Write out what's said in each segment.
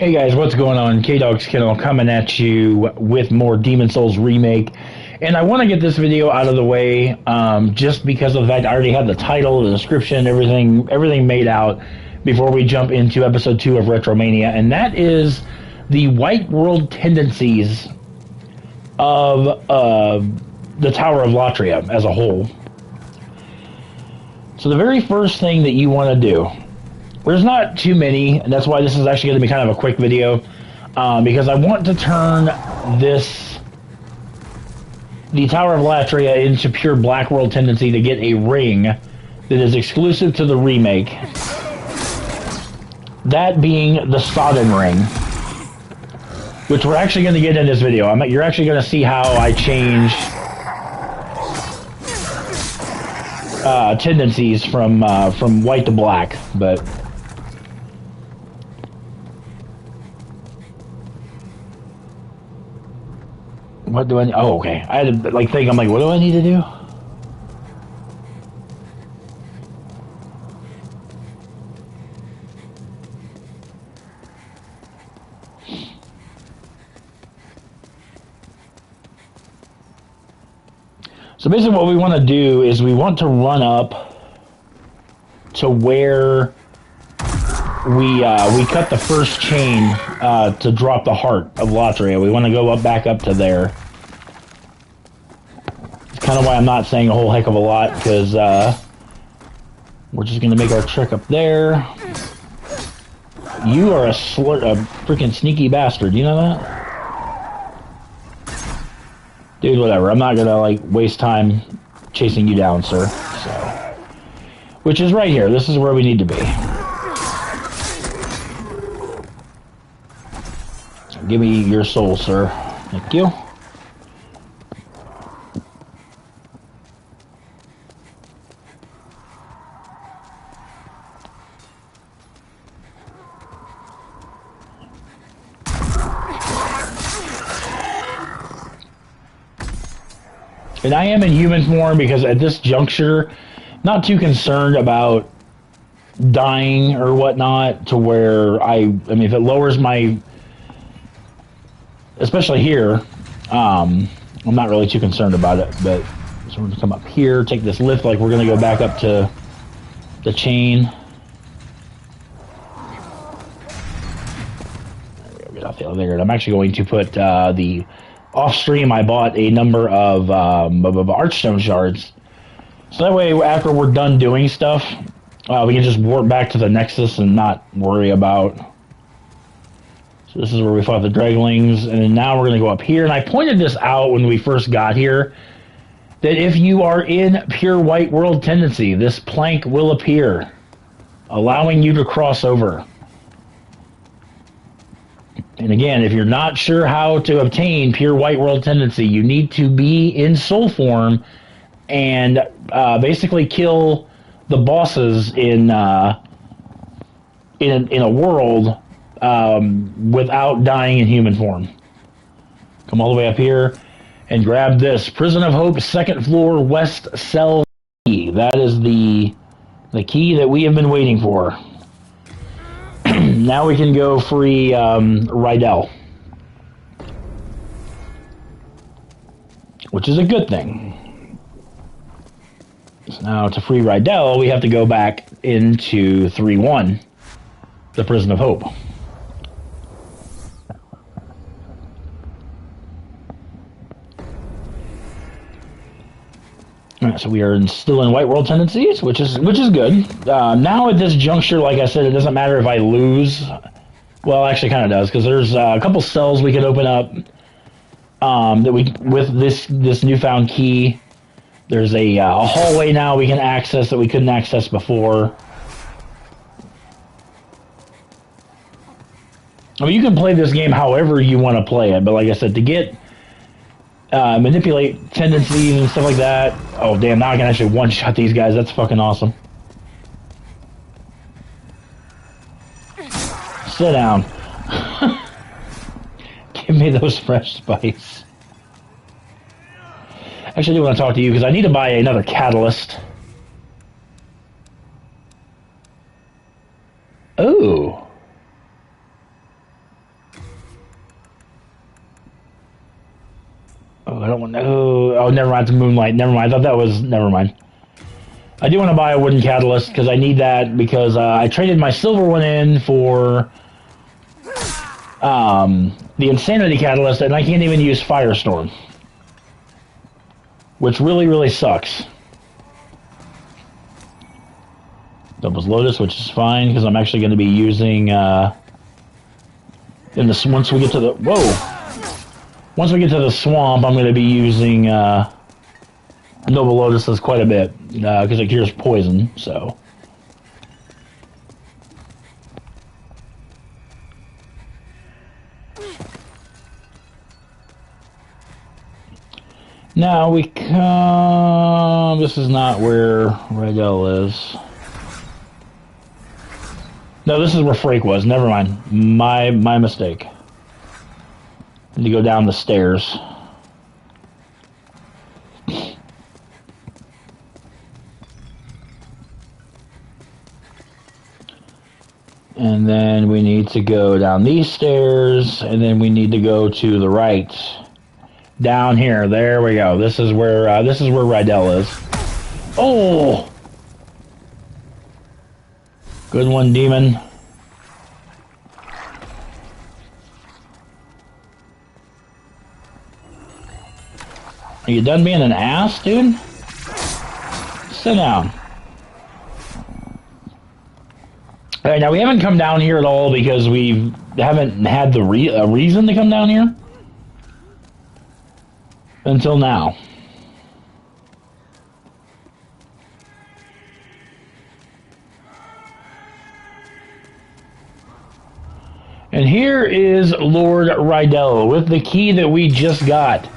Hey guys, what's going on? K-Dog's Kennel coming at you with more Demon Souls Remake. And I want to get this video out of the way just because of the fact I already have the title, the description, everything made out before we jump into episode 2 of Retromania. And that is the white world tendencies of the Tower of Latria as a whole. So the very first thing that you want to do, there's not too many, and that's why this is actually going to be kind of a quick video, because I want to turn the Tower of Latria into pure black world tendency to get a ring that is exclusive to the remake. That being the Sodden ring, which we're actually going to get in this video. You're actually going to see how I change tendencies from white to black, but. What do I need? Oh, okay. I had to think. I'm like, what do I need to do? So basically, what we want to do is we want to run up to where we cut the first chain to drop the heart of Latria. We want to go back up to there. It's kind of why I'm not saying a whole heck of a lot, because we're just going to make our trek up there. You are a freaking sneaky bastard. You know that? Dude, whatever. I'm not going to waste time chasing you down, sir. So, which is right here. This is where we need to be. Give me your soul, sir. Thank you. And I am in human form because at this juncture, not too concerned about dying or whatnot, to where I mean, if it lowers my, especially here, I'm not really too concerned about it, but so we're going to come up here, take this lift, we're going to go back up to the chain. Get off the elevator. And I'm actually going to put the off-stream, I bought a number of Archstone shards. So that way, after we're done doing stuff, we can just warp back to the Nexus and not worry about. So this is where we fought the Draglings, and then now we're going to go up here. And I pointed this out when we first got here, that if you are in pure white world tendency, this plank will appear, allowing you to cross over. And again, if you're not sure how to obtain pure white world tendency, you need to be in soul form and basically kill the bosses in a world without dying in human form. Come all the way up here and grab this Prison of Hope, second floor, west cell key. That is the key that we have been waiting for. Now we can go free Rydell, which is a good thing. So now to free Rydell, we have to go back into 3-1, the Prison of Hope. Alright, so we are still in white world tendencies, which is good. Now at this juncture, like I said, it doesn't matter if I lose. Well, actually, kind of does, because there's a couple cells we could open up that with this newfound key. There's a hallway now we can access that we couldn't access before. I mean, you can play this game however you want to play it, but like I said, to get manipulate tendencies and stuff like that. Oh, damn, now I can actually one-shot these guys. That's fucking awesome. Sit down. Give me those fresh spice. Actually, I do want to talk to you because I need to buy another catalyst. Oh. I don't want to... Oh, never mind. It's Moonlight. Never mind. I thought that was... Never mind. I do want to buy a wooden catalyst because I need that because I traded my silver one in for the Insanity catalyst, and I can't even use Firestorm, which really, really sucks. Doubles Lotus, which is fine because I'm actually going to be using in this once we get to the once we get to the swamp, I'm going to be using Noble Lotuses quite a bit because it cures poison. So now we come. This is not where Rydell is. No, this is where Frake was. Never mind. My mistake. Need to go down the stairs. And then we need to go down these stairs, and then we need to go to the right. Down here. There we go. This is where Rydell is. Oh! Good one, demon. Are you done being an ass, dude? Sit down. Alright, now we haven't come down here at all because we haven't had the reason to come down here. Until now. And here is Lord Rydell with the key that we just got.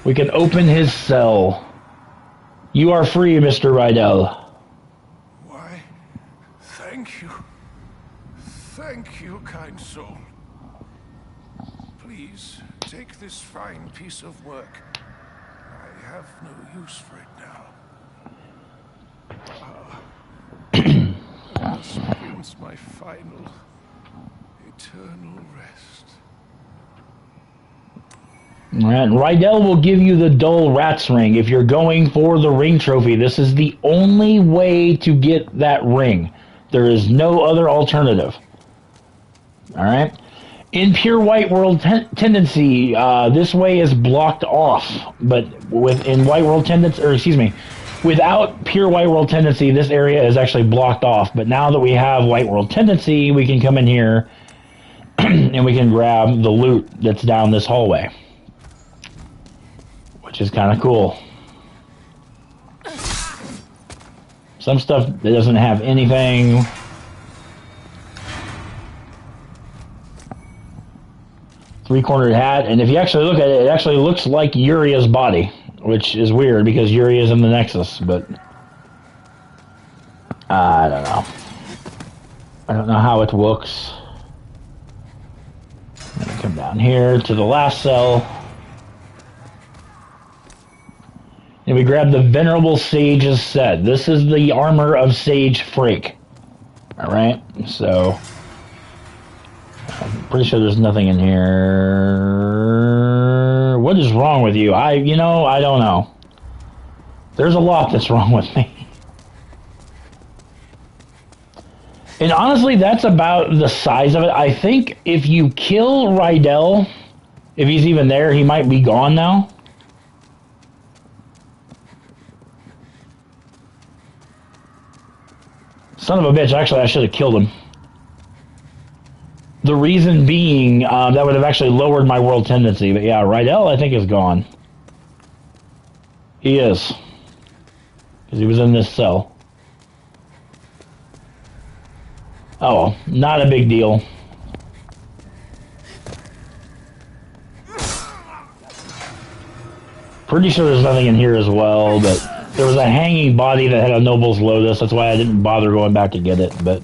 We can open his cell. You are free, Mr. Rydell. Why, thank you. Thank you, kind soul. Please, take this fine piece of work. I have no use for it now. This brings my final, eternal rest. Alright, Rydell will give you the Dull Rat's Ring. If you're going for the ring trophy, this is the only way to get that ring. There is no other alternative. Alright? In Pure White World Tendency, this way is blocked off. But in White World Tendency, or excuse me, without Pure White World Tendency, this area is actually blocked off. But now that we have White World Tendency, we can come in here and we can grab the loot that's down this hallway. Which is kind of cool. Some stuff that doesn't have anything. Three-cornered hat, and if you actually look at it, it actually looks like Uria's body, which is weird because Uria's in the Nexus, but I don't know. I don't know how it looks. I'm gonna come down here to the last cell. And we grab the Venerable Sage's set. This is the armor of Sage Frake. Alright, so I'm pretty sure there's nothing in here. What is wrong with you? I don't know. There's a lot that's wrong with me. And honestly, that's about the size of it. I think if you kill Rydell, if he's even there, he might be gone now. Son of a bitch, actually I should have killed him. The reason being, that would have actually lowered my world tendency. But yeah, Rydell I think is gone. He is. Because he was in this cell. Oh, not a big deal. Pretty sure there's nothing in here as well, but there was a hanging body that had a Noble's Lotus. That's why I didn't bother going back to get it, but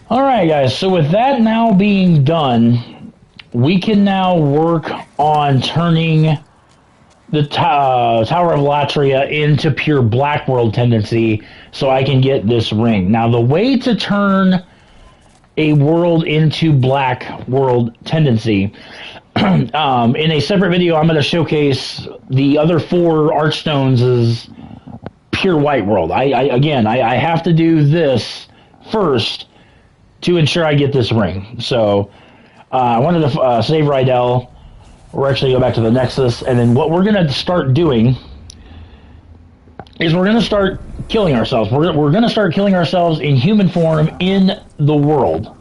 alright guys, so with that now being done, we can now work on turning the Tower of Latria into pure Black World Tendency so I can get this ring. Now the way to turn a world into Black World Tendency, In a separate video, I'm going to showcase the other 4 Archstones as pure white world. I have to do this first to ensure I get this ring. So I wanted to save Rydell. We're actually go back to the Nexus, and then what we're going to start doing is we're going to start killing ourselves. We're going to start killing ourselves in human form in the world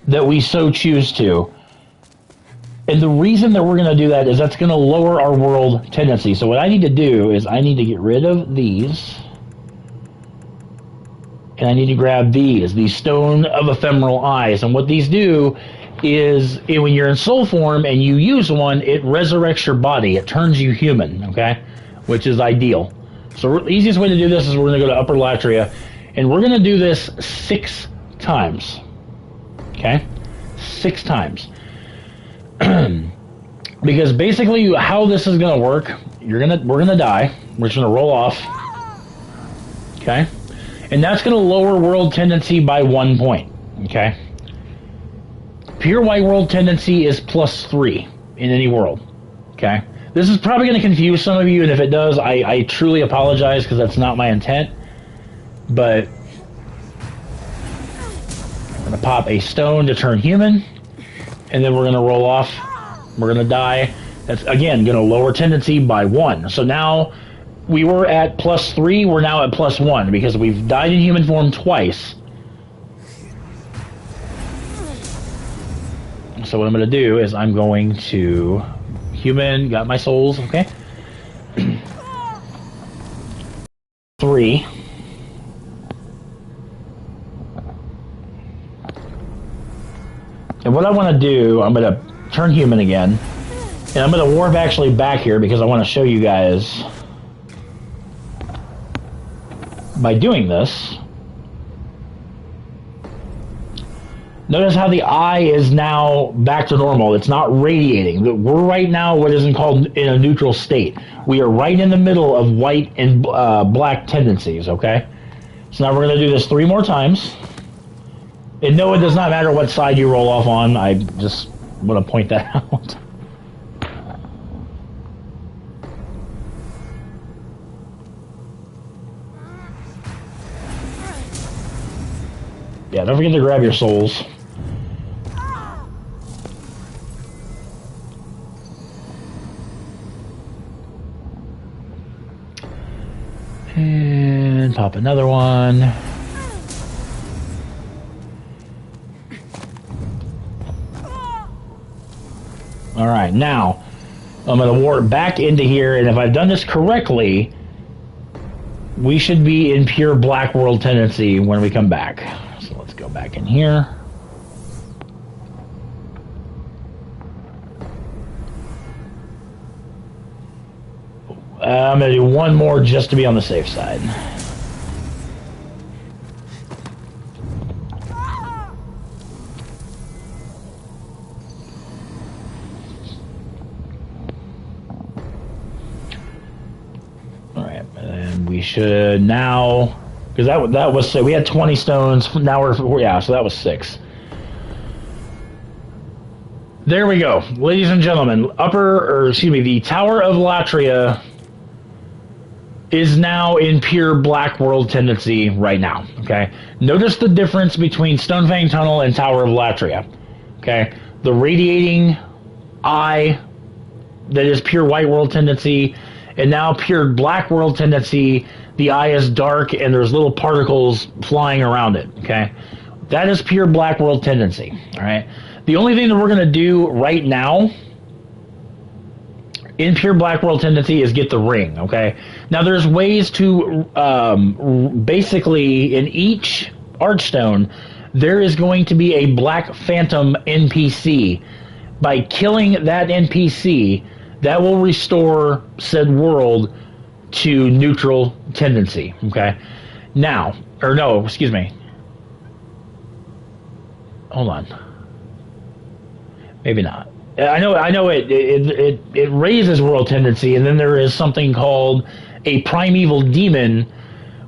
that we so choose to. And the reason that we're going to do that is that's going to lower our world tendency. So what I need to do is I need to get rid of these. And I need to grab these Stone of Ephemeral Eyes. And what these do is when you're in soul form and you use one, it resurrects your body. It turns you human, okay? Which is ideal. So the easiest way to do this is we're going to go to Upper Latria. And we're going to do this 6 times. Okay? 6 times. Because basically how this is going to work, we're going to die. We're just going to roll off. Okay? And that's going to lower world tendency by 1 point. Okay? Pure white world tendency is +3 in any world. Okay? This is probably going to confuse some of you, and if it does, I truly apologize because that's not my intent. But I'm going to pop a stone to turn human, and then we're going to roll off. We're going to die. That's, again, going to lower tendency by 1. So now we were at +3, we're now at +1 because we've died in human form twice. So what I'm going to do is I'm going to human, got my souls, okay? 3. And what I want to do, I'm going to turn human again. And I'm going to warp actually back here because I want to show you guys by doing this. Notice how the eye is now back to normal. It's not radiating. We're right now what is called in a neutral state. We are right in the middle of white and black tendencies, okay? So now we're going to do this 3 more times. And no, it does not matter what side you roll off on. I just want to point that out. Yeah, don't forget to grab your souls. And pop another one. Alright, now I'm going to warp back into here, and if I've done this correctly, we should be in pure black world tendency when we come back. So let's go back in here. I'm going to do one more just to be on the safe side. Alright, and we should now... Because that was... We had 20 stones, now we're... Yeah, so that was 6. There we go. Ladies and gentlemen, the Tower of Latria is now in pure black world tendency right now, okay? Notice the difference between Stonefang Tunnel and Tower of Latria, okay? The radiating eye that is pure white world tendency, and now pure black world tendency, the eye is dark and there's little particles flying around it, okay? That is pure black world tendency, all right? The only thing that we're going to do right now in pure black world tendency is get the ring, okay? Now there's ways to basically in each archstone there is going to be a black phantom NPC. By killing that NPC, that will restore said world to neutral tendency, okay? Now, or no, excuse me. Hold on. Maybe not. I know it raises world tendency, and then there is something called a primeval demon,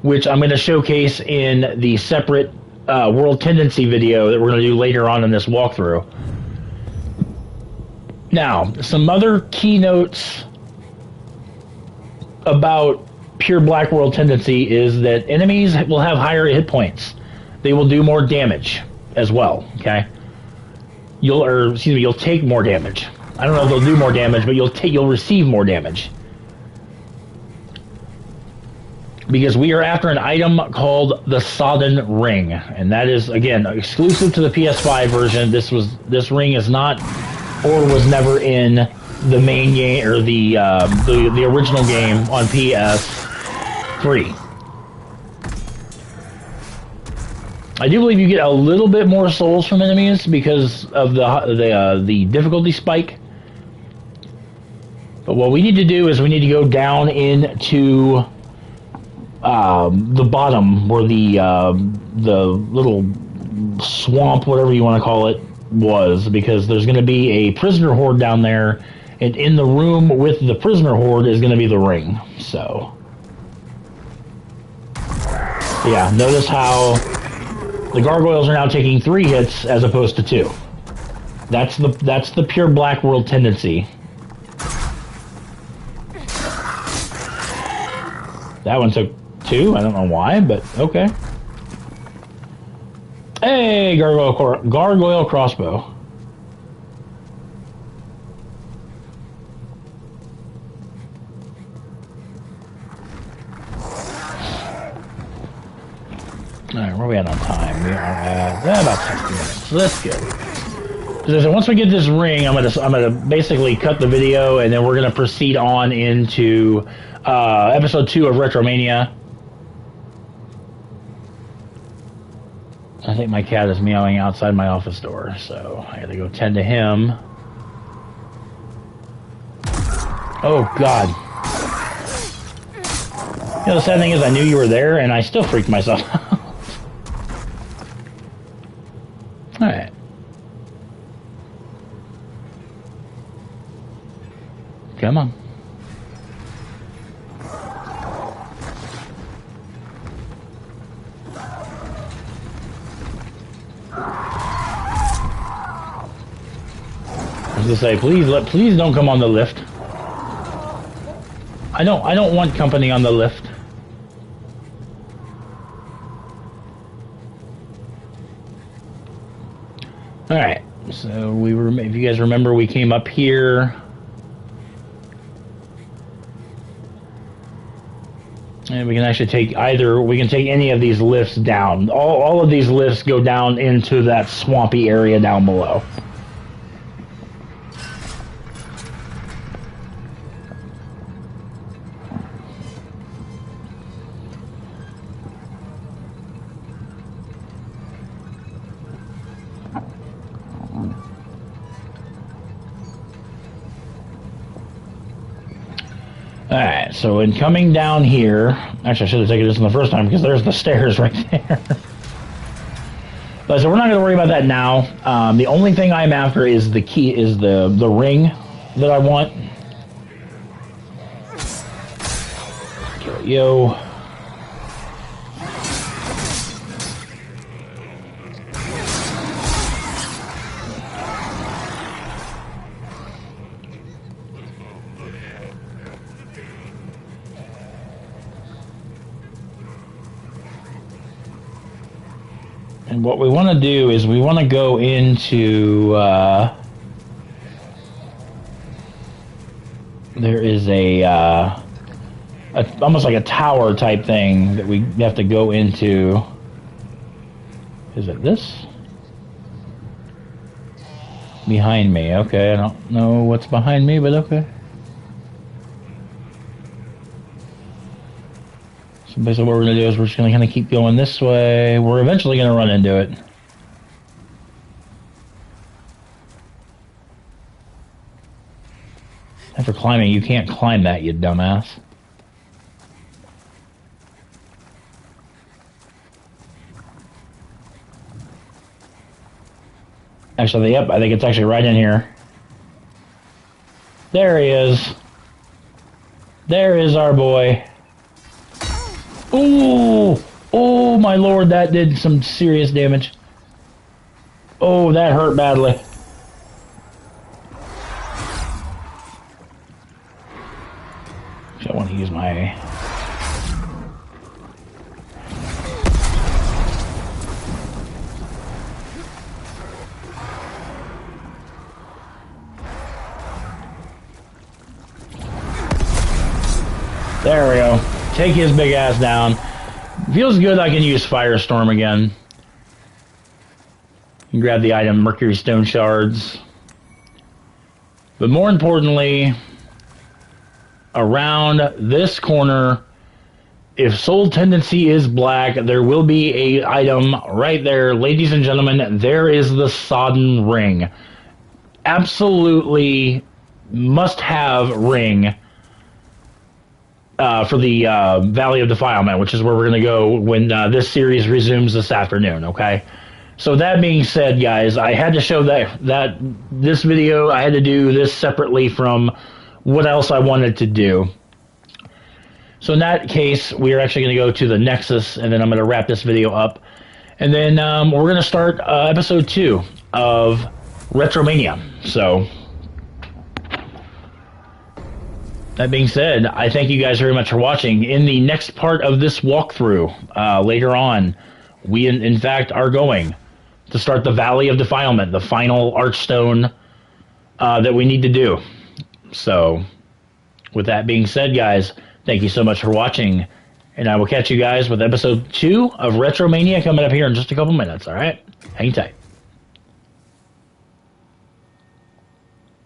which I'm going to showcase in the separate world tendency video that we're going to do later on in this walkthrough. Now, some other keynotes about pure Black World tendency is that enemies will have higher hit points. They will do more damage as well, okay? You'll take more damage. I don't know if they'll do more damage, but you'll receive more damage. Because we are after an item called the Sodden Ring, and that is, again, exclusive to the PS5 version. This ring is not, or was never in the main game, or the original game on PS3. I do believe you get a little bit more souls from enemies because of the difficulty spike. But what we need to do is we need to go down into the bottom where the little swamp, whatever you want to call it, was, because there's going to be a prisoner horde down there, and in the room with the prisoner horde is going to be the ring. So yeah, notice how the gargoyles are now taking 3 hits as opposed to 2. That's the pure Black World tendency. That one took 2. I don't know why, but okay. Hey, gargoyle crossbow. Alright, where are we at on time? We are at about 60 minutes. So that's good. So once we get this ring, I'm gonna basically cut the video, and then we're gonna proceed on into episode 2 of Retromania. I think my cat is meowing outside my office door, so I gotta go tend to him. Oh God. You know, the sad thing is I knew you were there, and I still freaked myself out. Alright. Come on. I was gonna say, please don't come on the lift. I don't want company on the lift. Alright, so if you guys remember, we came up here. And we can actually take any of these lifts down. All of these lifts go down into that swampy area down below. Alright, so in coming down here, actually I should have taken this in the first time because there's the stairs right there. But so we're not going to worry about that now. The only thing I'm after is the key, is the ring that I want. Yo. And what we want to do is we want to go into, there is almost like a tower type thing that we have to go into. Is it this? Behind me, okay, I don't know what's behind me, but okay. So basically what we're going to do is we're just going to kind of keep going this way. We're eventually going to run into it. After climbing, you can't climb that, you dumbass. Actually, yep, I think it's actually right in here. There he is. There is our boy. Ooh! Oh my lord, that did some serious damage. Oh, that hurt badly. I want to use my... There we go. Take his big ass down. Feels good I can use Firestorm again. You grab the item Mercury Stone Shards. But more importantly, around this corner, if Soul Tendency is black, there will be a item right there. Ladies and gentlemen, there is the Sodden Ring. Absolutely must-have ring for the Valley of Defilement, which is where we're going to go when this series resumes this afternoon, okay? So that being said, guys, I had to show this video. I had to do this separately from what else I wanted to do. So in that case, we're actually going to go to the Nexus, and then I'm going to wrap this video up. And then we're going to start episode 2 of Retromania. So... that being said, I thank you guys very much for watching. In the next part of this walkthrough, later on, we in fact are going to start the Valley of Defilement, the final Archstone that we need to do. So, with that being said, guys, thank you so much for watching, and I will catch you guys with episode 2 of Retromania coming up here in just a couple minutes, alright? Hang tight.